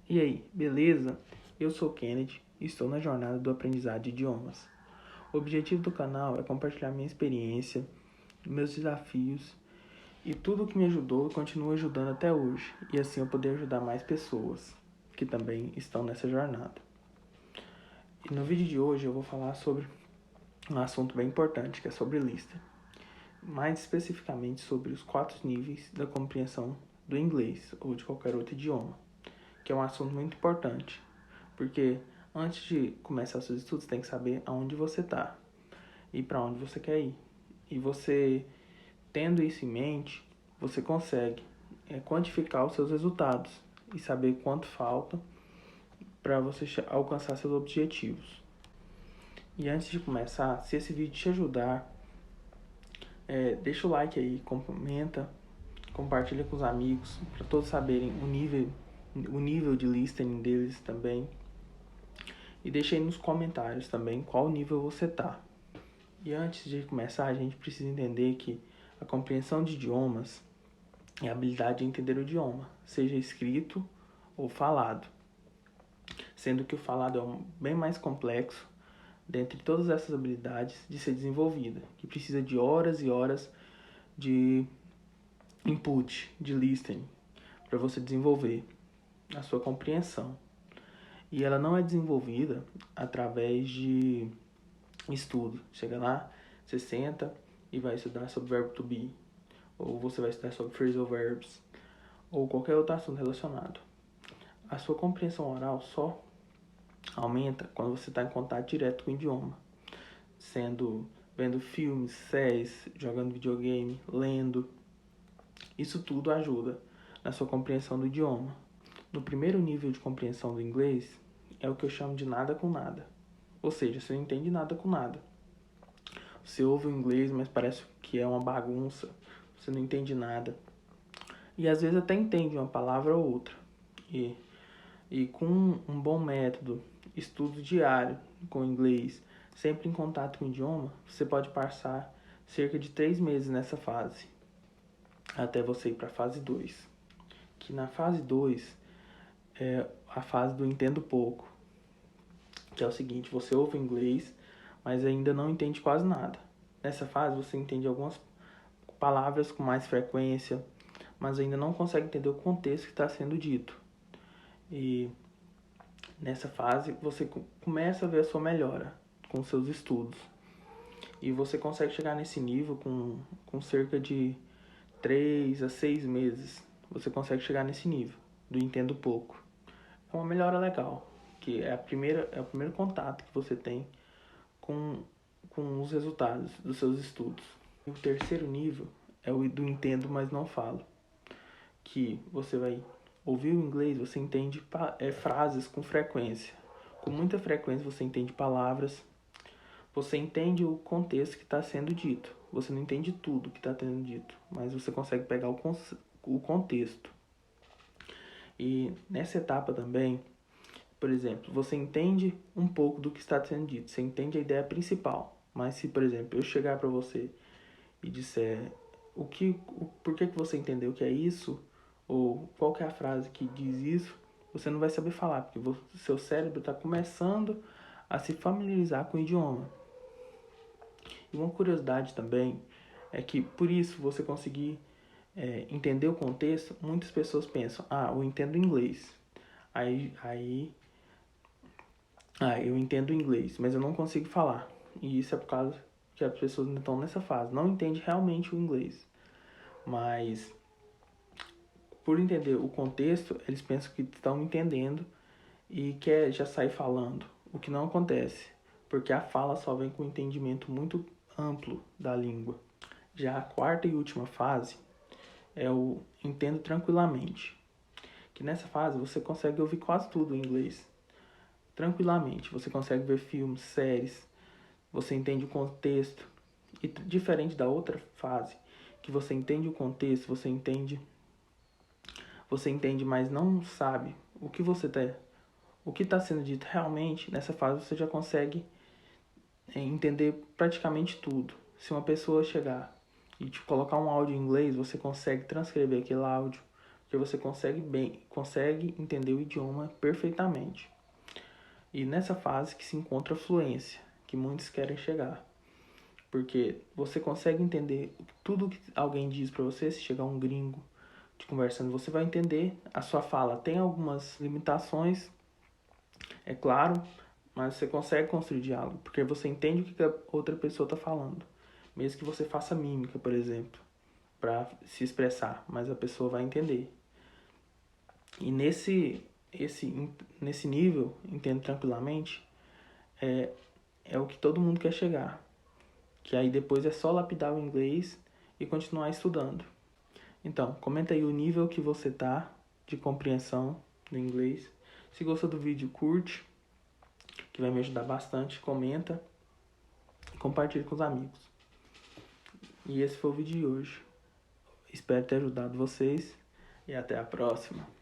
E aí, beleza? Eu sou o Kennedy e estou na jornada do aprendizado de idiomas. O objetivo do canal é compartilhar minha experiência, meus desafios e tudo o que me ajudou e continua ajudando até hoje, e assim eu poder ajudar mais pessoas que também estão nessa jornada. E no vídeo de hoje eu vou falar sobre um assunto bem importante, que é sobre listening. Mais especificamente sobre os 4 níveis da compreensão do inglês ou de qualquer outro idioma, que é um assunto muito importante, porque antes de começar seus estudos, você tem que saber aonde você está e para onde você quer ir. E você, tendo isso em mente, você consegue quantificar os seus resultados e saber quanto falta para você alcançar seus objetivos. E antes de começar, se esse vídeo te ajudar, deixa o like aí, comenta, compartilha com os amigos, para todos saberem o nível de listening deles também. E deixa aí nos comentários também qual nível você tá. E antes de começar, a gente precisa entender que a compreensão de idiomas é a habilidade de entender o idioma, seja escrito ou falado. Sendo que o falado é bem mais complexo dentre todas essas habilidades de ser desenvolvida, que precisa de horas e horas de input, de listening, para você desenvolver a sua compreensão. E ela não é desenvolvida através de estudo. Chega lá, você senta e vai estudar sobre verbo to be, ou você vai estudar sobre phrasal verbs, ou qualquer outro assunto relacionado. A sua compreensão oral só aumenta quando você está em contato direto com o idioma, vendo filmes, séries, jogando videogame, lendo. Isso tudo ajuda na sua compreensão do idioma. No primeiro nível de compreensão do inglês, é o que eu chamo de nada com nada. Ou seja, você não entende nada com nada. Você ouve o inglês, mas parece que é uma bagunça. Você não entende nada. E às vezes até entende uma palavra ou outra. E com um bom método, estudo diário com o inglês, sempre em contato com o idioma, você pode passar cerca de 3 meses nessa fase, até você ir para a fase 2. Que na fase 2 é a fase do entendo pouco, que é o seguinte: você ouve o inglês, mas ainda não entende quase nada. Nessa fase você entende algumas palavras com mais frequência, mas ainda não consegue entender o contexto que está sendo dito. E nessa fase você começa a ver a sua melhora com seus estudos. E você consegue chegar nesse nível com cerca de 3 a 6 meses. Você consegue chegar nesse nível do entendo pouco. É uma melhora legal, que é o primeiro contato que você tem com os resultados dos seus estudos. E o terceiro nível é o do entendo, mas não falo, que você vai ouvir o inglês, você entende frases com frequência. Com muita frequência você entende palavras, você entende o contexto que está sendo dito. Você não entende tudo que está sendo dito, mas você consegue pegar o contexto. E nessa etapa também, por exemplo, você entende um pouco do que está sendo dito, você entende a ideia principal. Mas se, por exemplo, eu chegar para você e disser por que você entendeu que é isso, ou qual que é a frase que diz isso, você não vai saber falar, porque seu cérebro está começando a se familiarizar com o idioma. E uma curiosidade também é que, por isso, você conseguir entender o contexto, muitas pessoas pensam: eu entendo inglês. Eu entendo inglês, mas eu não consigo falar. E isso é por causa que as pessoas ainda estão nessa fase, não entendem realmente o inglês. Mas, por entender o contexto, eles pensam que estão entendendo e quer já sair falando, o que não acontece, porque a fala só vem com um entendimento muito amplo da língua. Já a quarta e última fase é o entendo tranquilamente, que nessa fase você consegue ouvir quase tudo em inglês tranquilamente. Você consegue ver filmes, séries, você entende o contexto. E diferente da outra fase, que você entende o contexto, você entende, mas não sabe o que está sendo dito realmente. Nessa fase você já consegue entender praticamente tudo. Se uma pessoa chegar e te colocar um áudio em inglês, você consegue transcrever aquele áudio porque você consegue entender o idioma perfeitamente. E nessa fase que se encontra a fluência, que muitos querem chegar. Porque você consegue entender tudo que alguém diz para você, se chegar um gringo te conversando, você vai entender a sua fala. Tem algumas limitações, é claro, mas você consegue construir diálogo, porque você entende o que a outra pessoa está falando. Mesmo que você faça mímica, por exemplo, para se expressar, mas a pessoa vai entender. E nesse nível, entendo tranquilamente, é o que todo mundo quer chegar. Que aí depois é só lapidar o inglês e continuar estudando. Então, comenta aí o nível que você tá de compreensão do inglês. Se gostou do vídeo, curte, que vai me ajudar bastante. Comenta e compartilha com os amigos. E esse foi o vídeo de hoje. Espero ter ajudado vocês e até a próxima.